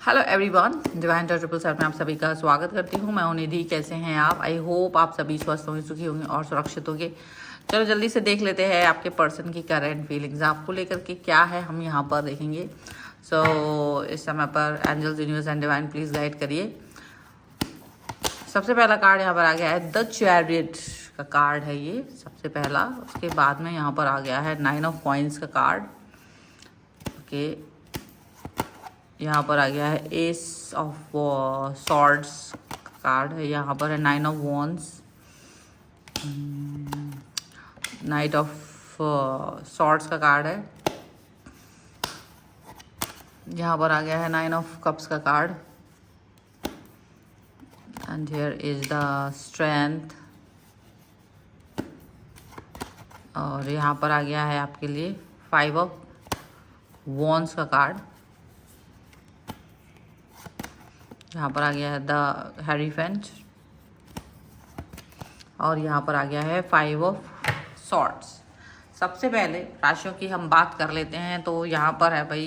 Hello everyone, divine touch 777 में आप सभी का स्वागत करती हूँ। मैं हूं निधि। कैसे हैं आप? आई होप आप सभी स्वस्थ होंगे, सुखी होंगे और सुरक्षित होंगे। चलो जल्दी से देख लेते हैं आपके पर्सन की करंट फीलिंग्स आपको लेकर के क्या है, हम यहाँ पर देखेंगे। इस समय पर angels, universe and divine please guide करिए। सबसे पहला कार्ड यहाँ पर आ गया है द चैरियट का कार्ड है ये सबसे पहला। उसके बाद में यहाँ पर आ गया है 9 ऑफ कॉइन्स का कार्ड। ओके, यहाँ पर आ गया है एस ऑफ सॉर्ड्स कार्ड है। यहाँ पर है 9 of wands, night of swords का कार्ड है। यहाँ पर आ गया है 9 ऑफ कप्स का card and here is the strength. और यहाँ पर आ गया है आपके लिए 5 ऑफ वॉन्ड्स का कार्ड। यहाँ पर आ गया है द हेरीफेंट और यहाँ पर आ गया है 5 ऑफ सॉर्ड्स। सबसे पहले राशियों की हम बात कर लेते हैं। तो यहाँ पर है भाई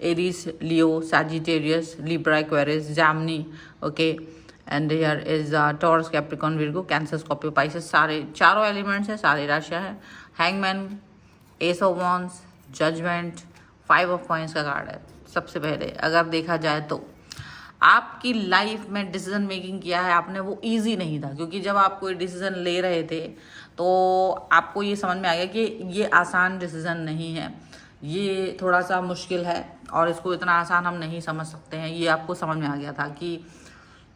Aries, Leo, Sagittarius, Libra, Aquarius, Gemini. Okay, and here is Taurus, Capricorn, Virgo, Cancer, Scorpio, Pisces. सारे चारों एलिमेंट्स हैं, सारी राशियाँ हैं। Hangman, ace of wands, judgement, 5 of coins का कार्ड है। सबसे पहले अगर देखा जाए तो आपकी लाइफ में डिसीजन मेकिंग किया है आपने, वो इजी नहीं था। क्योंकि जब आप कोई डिसीजन ले रहे थे तो आपको ये समझ में आ गया कि ये आसान डिसीजन नहीं है, ये थोड़ा सा मुश्किल है और इसको इतना आसान हम नहीं समझ सकते हैं। ये आपको समझ में आ गया था कि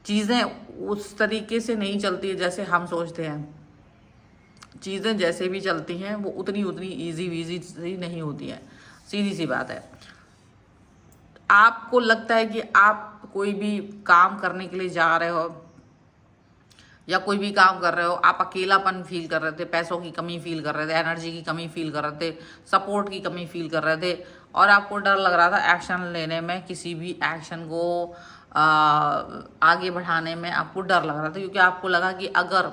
चीज़ें उस तरीके से नहीं चलती है जैसे हम सोचते हैं। चीज़ें जैसे भी चलती हैं वो उतनी ईजी वीजी नहीं होती है। सीधी सी बात है। आपको लगता है कि आप कोई भी काम करने के लिए जा रहे हो या कोई भी काम कर रहे हो, आप अकेलापन फील कर रहे थे, पैसों की कमी फील कर रहे थे, एनर्जी की कमी फील कर रहे थे, सपोर्ट की कमी फील कर रहे थे और आपको डर लग रहा था एक्शन लेने में, किसी भी एक्शन को आगे बढ़ाने में आपको डर लग रहा था। क्योंकि आपको लगा कि अगर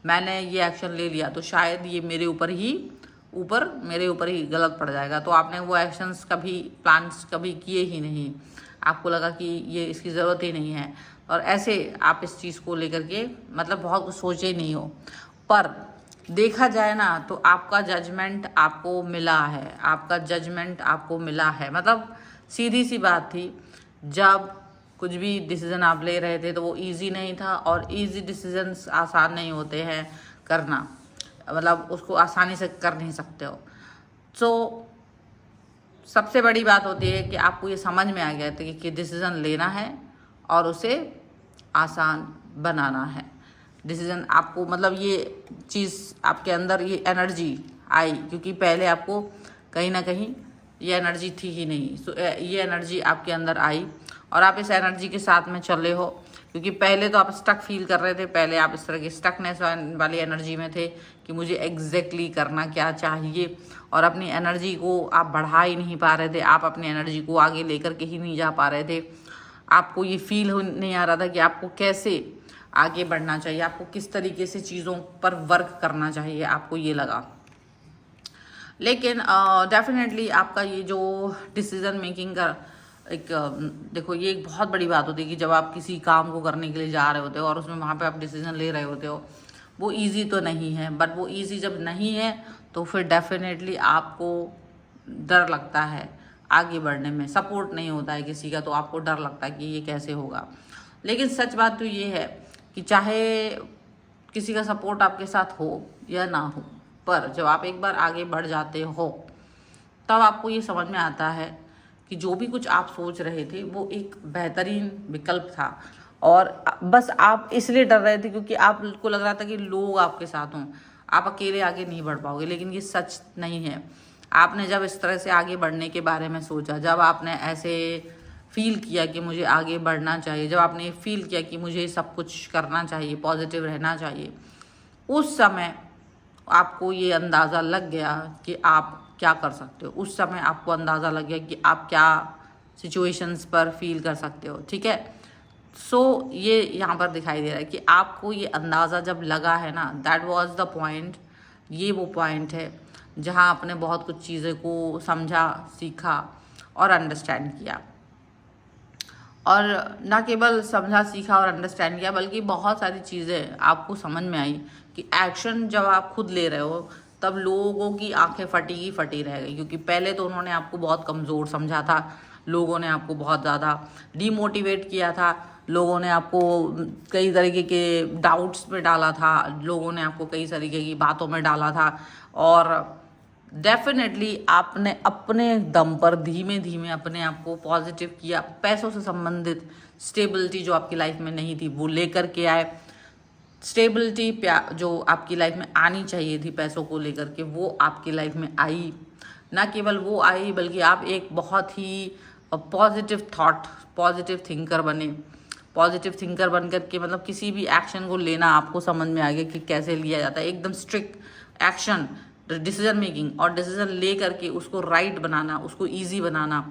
मैंने ये एक्शन ले लिया तो शायद ये मेरे ऊपर ही गलत पड़ जाएगा। तो आपने वो एक्शंस कभी प्लान्स कभी किए ही नहीं। आपको लगा कि ये इसकी ज़रूरत ही नहीं है और ऐसे आप इस चीज़ को लेकर के मतलब बहुत कुछ सोचे ही नहीं हो। पर देखा जाए ना तो आपका जजमेंट आपको मिला है, आपका जजमेंट आपको मिला है। मतलब सीधी सी बात थी, जब कुछ भी डिसीजन आप ले रहे थे तो वो इजी नहीं था और इजी डिसीजंस आसान नहीं होते हैं करना, मतलब उसको आसानी से कर नहीं सकते हो। तो सबसे बड़ी बात होती है कि आपको ये समझ में आ गया था कि डिसीज़न लेना है और उसे आसान बनाना है। डिसीज़न आपको मतलब ये चीज़ आपके अंदर ये एनर्जी आई क्योंकि पहले आपको कहीं ना कहीं ये एनर्जी थी ही नहीं। ये एनर्जी आपके अंदर आई और आप इस एनर्जी के साथ में चले हो। क्योंकि पहले तो आप स्टक फील कर रहे थे, पहले आप इस तरह की स्टकनेस वाली एनर्जी में थे कि मुझे एग्जैक्टली करना क्या चाहिए और अपनी एनर्जी को आप बढ़ा ही नहीं पा रहे थे। आप अपनी एनर्जी को आगे लेकर के ही नहीं जा पा रहे थे। आपको ये फील नहीं आ रहा था कि आपको कैसे आगे बढ़ना चाहिए, आपको किस तरीके से चीज़ों पर वर्क करना चाहिए, आपको ये लगा। लेकिन डेफिनेटली आपका ये जो डिसीजन मेकिंग का एक देखो, ये एक बहुत बड़ी बात होती है कि जब आप किसी काम को करने के लिए जा रहे होते हो और उसमें वहाँ पे आप डिसीजन ले रहे होते हो, वो इजी तो नहीं है। बट वो इजी जब नहीं है तो फिर डेफिनेटली आपको डर लगता है आगे बढ़ने में। सपोर्ट नहीं होता है किसी का तो आपको डर लगता है कि ये कैसे होगा। लेकिन सच बात तो ये है कि चाहे किसी का सपोर्ट आपके साथ हो या ना हो, पर जब आप एक बार आगे बढ़ जाते हो तब आपको ये समझ में आता है कि जो भी कुछ आप सोच रहे थे वो एक बेहतरीन विकल्प था और बस आप इसलिए डर रहे थे क्योंकि आपको लग रहा था कि लोग आपके साथ हों, आप अकेले आगे नहीं बढ़ पाओगे। लेकिन ये सच नहीं है। आपने जब इस तरह से आगे बढ़ने के बारे में सोचा, जब आपने ऐसे फील किया कि मुझे आगे बढ़ना चाहिए, जब आपने फील किया कि मुझे सब कुछ करना चाहिए, पॉजिटिव रहना चाहिए, उस समय आपको ये अंदाज़ा लग गया कि आप क्या कर सकते हो। उस समय आपको अंदाज़ा लग गया कि आप क्या सिचुएशंस पर फील कर सकते हो। ठीक है, ये यहाँ पर दिखाई दे रहा है कि आपको ये अंदाज़ा जब लगा है ना, दैट वाज द पॉइंट। ये वो पॉइंट है जहाँ आपने बहुत कुछ चीज़ें को समझा, सीखा और अंडरस्टैंड किया। और ना केवल समझा सीखा और अंडरस्टैंड किया, बल्कि बहुत सारी चीज़ें आपको समझ में आई कि एक्शन जब आप खुद ले रहे हो तब लोगों की आंखें फटी की फटी रह गई, क्योंकि पहले तो उन्होंने आपको बहुत कमज़ोर समझा था, लोगों ने आपको बहुत ज़्यादा डीमोटिवेट किया था, लोगों ने आपको कई तरीके के डाउट्स में डाला था, लोगों ने आपको कई तरीके की बातों में डाला था। और डेफिनेटली आपने अपने दम पर धीमे धीमे अपने आप को पॉजिटिव किया, पैसों से संबंधित स्टेबिलिटी जो आपकी लाइफ में नहीं थी वो लेकर के आए। स्टेबिलिटी जो आपकी लाइफ में आनी चाहिए थी पैसों को लेकर के, वो आपकी लाइफ में आई। ना केवल वो आई बल्कि आप एक बहुत ही पॉजिटिव थॉट, पॉजिटिव थिंकर बने। पॉजिटिव थिंकर बन करके मतलब किसी भी एक्शन को लेना आपको समझ में आ गया कि कैसे लिया जाता है, एकदम स्ट्रिक्ट एक्शन, डिसीजन मेकिंग, और डिसीजन ले करके उसको राइट बनाना, उसको ईजी बनाना।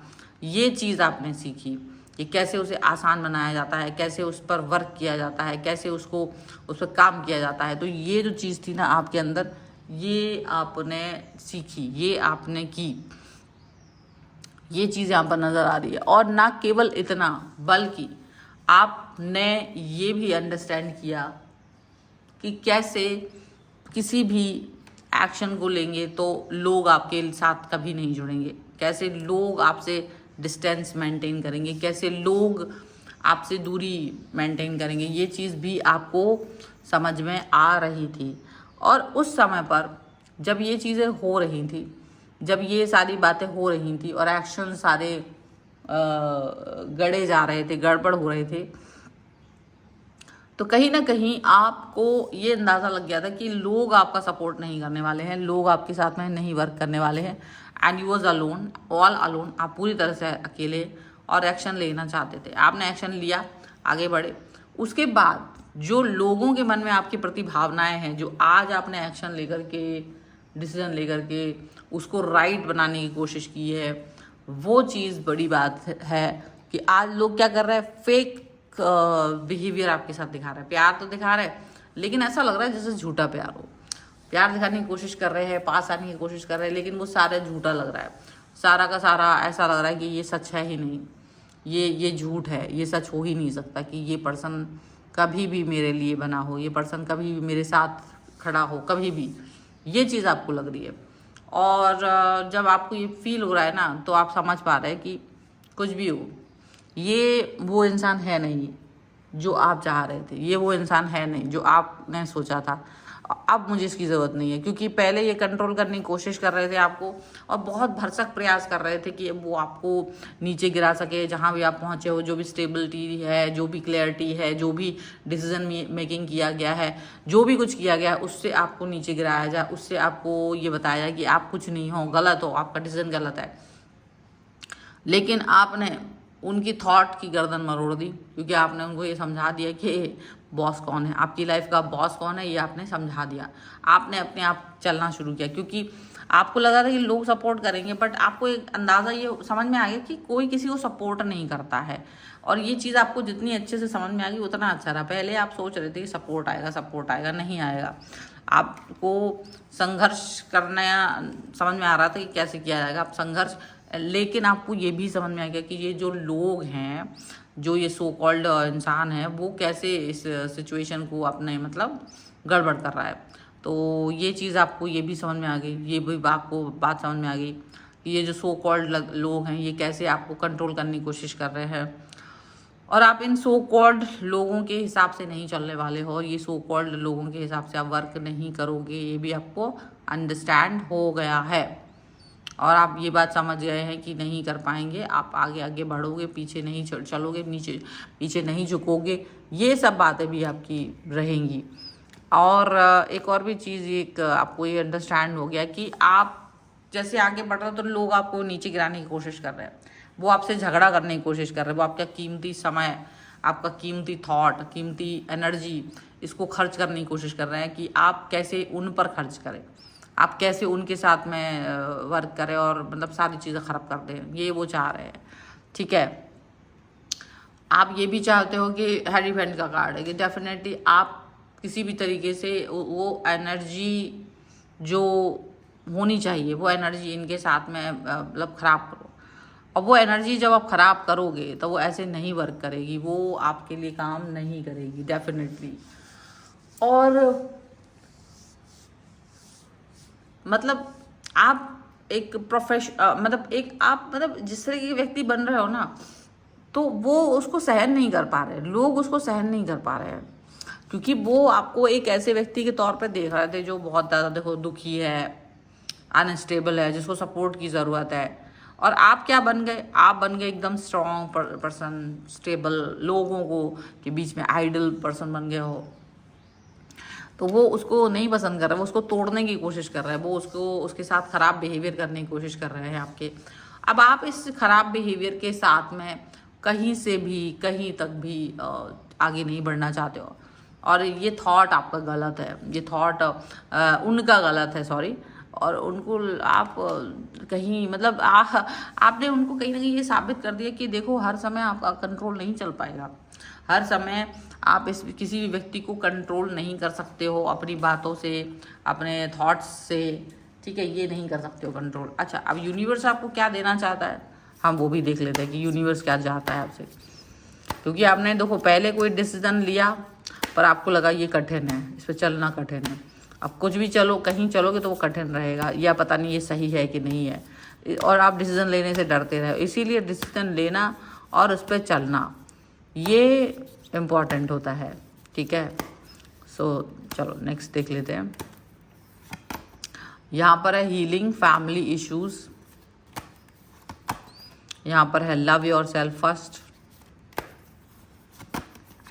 ये चीज़ आपने सीखी कि कैसे उसे आसान बनाया जाता है, कैसे उस पर वर्क किया जाता है, कैसे उसको उस पर काम किया जाता है। तो ये जो चीज़ थी ना आपके अंदर, ये आपने सीखी, ये आपने की, ये चीज़ यहाँ पर नज़र आ रही है। और ना केवल इतना बल्कि आपने ये भी अंडरस्टैंड किया कि कैसे किसी भी एक्शन को लेंगे तो लोग आपके साथ कभी नहीं जुड़ेंगे, कैसे लोग आपसे डिस्टेंस मेंटेन करेंगे, कैसे लोग आपसे दूरी मेंटेन करेंगे। ये चीज़ भी आपको समझ में आ रही थी। और उस समय पर जब ये चीज़ें हो रही थी, जब ये सारी बातें हो रही थी और एक्शन सारे गड़े जा रहे थे, गड़बड़ हो रहे थे, तो कहीं ना कहीं आपको ये अंदाज़ा लग गया था कि लोग आपका सपोर्ट नहीं करने वाले हैं, लोग आपके साथ में नहीं वर्क करने वाले हैं। And you was alone, all alone, आप पूरी तरह से अकेले और एक्शन लेना चाहते थे। आपने एक्शन लिया, आगे बढ़े। उसके बाद जो लोगों के मन में आपके प्रति भावनाएं हैं, जो आज आपने एक्शन लेकर के, डिसीजन लेकर के उसको राइट बनाने की कोशिश की है, वो चीज़ बड़ी बात है कि आज लोग क्या कर रहे हैं, फेक बिहेवियर आपके साथ दिखा रहे हैं। प्यार तो दिखा रहे हैं लेकिन ऐसा लग रहा है जैसे झूठा प्यार हो। प्यार दिखाने की कोशिश कर रहे हैं, पास आने की कोशिश कर रहे हैं, लेकिन वो सारा झूठा लग रहा है। सारा का सारा ऐसा लग रहा है कि ये सच है ही नहीं, ये झूठ है, ये सच हो ही नहीं सकता कि ये पर्सन कभी भी मेरे लिए बना हो, ये पर्सन कभी भी मेरे साथ खड़ा हो, कभी भी। ये चीज़ आपको लग रही है। और जब आपको ये फील हो रहा है ना, तो आप समझ पा रहे हैं कि कुछ भी हो, ये वो इंसान है नहीं जो आप चाह रहे थे, ये वो इंसान है नहीं जो आपने सोचा था। अब मुझे इसकी ज़रूरत नहीं है, क्योंकि पहले ये कंट्रोल करने की कोशिश कर रहे थे आपको, और बहुत भरसक प्रयास कर रहे थे कि वो आपको नीचे गिरा सके। जहाँ भी आप पहुँचे हो, जो भी स्टेबिलिटी है, जो भी क्लैरिटी है, जो भी डिसीजन मेकिंग किया गया है, जो भी कुछ किया गया है, उससे आपको नीचे गिराया जाए, उससे आपको ये बताया जाए कि आप कुछ नहीं हो, गलत हो, आपका डिसीजन गलत है। लेकिन आपने उनकी थॉट की गर्दन मरोड़ दी, क्योंकि आपने उनको ये समझा दिया कि बॉस कौन है, आपकी लाइफ का बॉस कौन है, ये आपने समझा दिया। आपने अपने आप चलना शुरू किया, क्योंकि आपको लगा था कि लोग सपोर्ट करेंगे, बट आपको एक अंदाज़ा ये समझ में आ गया कि कोई किसी को सपोर्ट नहीं करता है। और ये चीज़ आपको जितनी अच्छे से समझ में आ गई उतना अच्छा रहा। पहले आप सोच रहे थे कि सपोर्ट आएगा, सपोर्ट आएगा, नहीं आएगा। आपको संघर्ष करना समझ में आ रहा था कि कैसे किया जाएगा, आप संघर्ष, लेकिन आपको ये भी समझ में आ गया कि ये जो लोग हैं, जो ये सो कॉल्ड इंसान है, वो कैसे इस सिचुएशन को अपने मतलब गड़बड़ कर रहा है। तो ये चीज़ आपको ये भी समझ में आ गई, ये भी आपको बात समझ में आ गई कि ये जो सो कॉल्ड लोग हैं, ये कैसे आपको कंट्रोल करने की कोशिश कर रहे हैं। और आप इन सो कॉल्ड लोगों के हिसाब से नहीं चलने वाले हो, ये सो कॉल्ड लोगों के हिसाब से आप वर्क नहीं करोगे, ये भी आपको अंडरस्टैंड हो गया है। और आप ये बात समझ गए हैं कि नहीं कर पाएंगे, आप आगे आगे बढ़ोगे, पीछे नहीं चलोगे, नीचे पीछे नहीं झुकोगे, ये सब बातें भी आपकी रहेंगी। और एक और भी चीज़, एक आपको ये अंडरस्टैंड हो गया कि आप जैसे आगे बढ़ रहे हो तो लोग आपको नीचे गिराने की कोशिश कर रहे हैं, वो आपसे झगड़ा करने की कोशिश कर रहे हैं, वो आपका कीमती समय, आपका कीमती थॉट, कीमती एनर्जी, इसको खर्च करने की कोशिश कर रहे हैं कि आप कैसे उन पर खर्च करें, आप कैसे उनके साथ में वर्क करें और मतलब सारी चीज़ें ख़राब कर दें, ये वो चाह रहे हैं। ठीक है, आप ये भी चाहते हो कि हेरीफेंट का कार्ड है कि डेफिनेटली आप किसी भी तरीके से वो एनर्जी जो होनी चाहिए, वो एनर्जी इनके साथ में मतलब ख़राब करो। और वो एनर्जी जब आप खराब करोगे तो वो ऐसे नहीं वर्क करेगी, वो आपके लिए काम नहीं करेगी डेफिनेटली। और मतलब आप एक मतलब एक आप मतलब जिस तरह के व्यक्ति बन रहे हो ना, तो वो उसको सहन नहीं कर पा रहे, लोग उसको सहन नहीं कर पा रहे हैं, क्योंकि वो आपको एक ऐसे व्यक्ति के तौर पे देख रहे थे जो बहुत ज़्यादा देखो दुखी है, अनस्टेबल है, जिसको सपोर्ट की ज़रूरत है। और आप क्या बन गए, आप बन गए एकदम स्ट्रॉन्ग पर्सन, स्टेबल, लोगों को के बीच में आइडल पर्सन बन गए हो। तो वो उसको नहीं पसंद कर रहा है, वो उसको तोड़ने की कोशिश कर रहा है, वो उसको उसके साथ ख़राब बिहेवियर करने की कोशिश कर रहे हैं आपके। अब आप इस ख़राब बिहेवियर के साथ में कहीं से भी कहीं तक भी आगे नहीं बढ़ना चाहते हो। और ये थॉट आपका गलत है, ये थॉट उनका गलत है, सॉरी। और उनको आप कहीं मतलब आपने उनको कहीं ना कहीं ये साबित कर दिया कि देखो हर समय आपका कंट्रोल नहीं चल पाएगा, हर समय आप इस किसी भी व्यक्ति को कंट्रोल नहीं कर सकते हो अपनी बातों से, अपने थॉट्स से, ठीक है, ये नहीं कर सकते हो कंट्रोल। अच्छा, अब यूनिवर्स आपको क्या देना चाहता है, हम वो भी देख लेते हैं कि यूनिवर्स क्या चाहता है आपसे। क्योंकि आपने देखो पहले कोई डिसीजन लिया पर आपको लगा ये कठिन है, इस पर चलना कठिन है। अब कुछ भी चलो, कहीं चलोगे तो वो कठिन रहेगा, या पता नहीं ये सही है कि नहीं है, और आप डिसीजन लेने से डरते रहे। इसीलिए डिसीजन लेना और उस पर चलना ये इम्पॉर्टेंट होता है, ठीक है। सो चलो नेक्स्ट देख लेते हैं। यहाँ पर है हीलिंग फैमिली इश्यूज, यहाँ पर है love your self first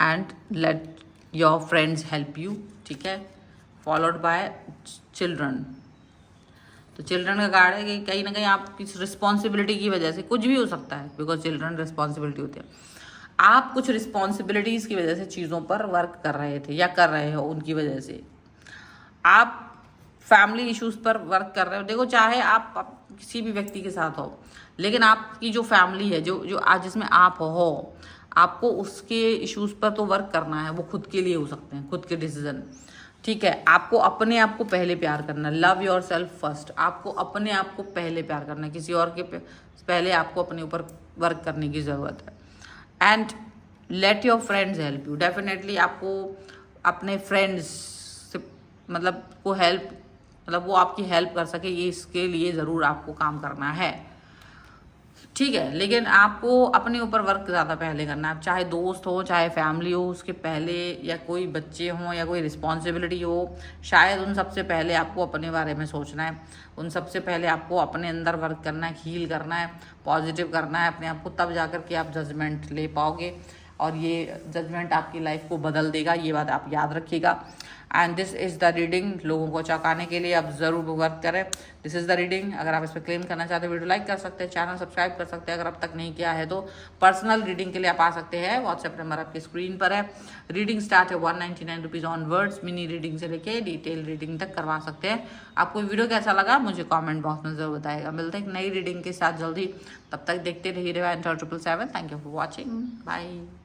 and let your friends help you, ठीक है, फॉलोड बाय चिल्ड्रन। तो चिल्ड्रन का कार्ड है कि कहीं ना कहीं आप किस रिस्पॉन्सिबिलिटी की वजह से, कुछ भी हो सकता है, बिकॉज चिल्ड्रन रिस्पॉन्सिबिलिटी होती है, आप कुछ रिस्पॉन्सिबिलिटीज़ की वजह से चीज़ों पर वर्क कर रहे थे या कर रहे हो, उनकी वजह से आप फैमिली इश्यूज़ पर वर्क कर रहे हो। देखो चाहे आप किसी भी व्यक्ति के साथ हो, लेकिन आपकी जो फैमिली है, जो आज जिसमें आप हो, आपको उसके इश्यूज़ पर तो वर्क करना है। वो खुद के लिए हो सकते हैं, खुद के डिसीजन, ठीक है। आपको अपने आप को पहले प्यार करना, लव योर सेल्फ फर्स्ट। आपको अपने आप को पहले प्यार करना, किसी और के पहले आपको अपने ऊपर वर्क करने की ज़रूरत है। And let your friends help you, definitely आपको अपने फ्रेंड्स से मतलब को हेल्प, मतलब वो आपकी हेल्प कर सके, ये इसके लिए ज़रूर आपको काम करना है, ठीक है। लेकिन आपको अपने ऊपर वर्क ज़्यादा पहले करना है, चाहे दोस्त हो, चाहे फैमिली हो, उसके पहले, या कोई बच्चे हों, या कोई रिस्पॉन्सिबिलिटी हो, शायद उन सबसे पहले आपको अपने बारे में सोचना है, उन सबसे पहले आपको अपने अंदर वर्क करना है, हील करना है, पॉजिटिव करना है अपने आप को, तब जाकर के आप जजमेंट ले पाओगे, और ये जजमेंट आपकी लाइफ को बदल देगा, ये बात आप याद रखिएगा। And this is the reading, लोगों को चौंकाने के लिए आप ज़रूर वर्क करें। This is the reading. अगर आप इस पर क्लेम करना चाहते हैं, वीडियो लाइक कर सकते हैं, चैनल सब्सक्राइब कर सकते हैं। अगर अब तक नहीं किया है तो पर्सनल रीडिंग के लिए आप आ सकते हैं, व्हाट्सएप नंबर आपकी स्क्रीन पर है। रीडिंग स्टार्ट है 199 रुपीज़ ऑनवर्ड्स, मिनी रीडिंग से लेके डिटेल रीडिंग तक करवा सकते हैं। आपको वीडियो कैसा लगा मुझे कॉमेंट बॉक्स में ज़रूर बताएगा। मिलते हैं एक नई रीडिंग के साथ जल्दी, तब तक देखते रहिए 977। Thank you for watching, bye.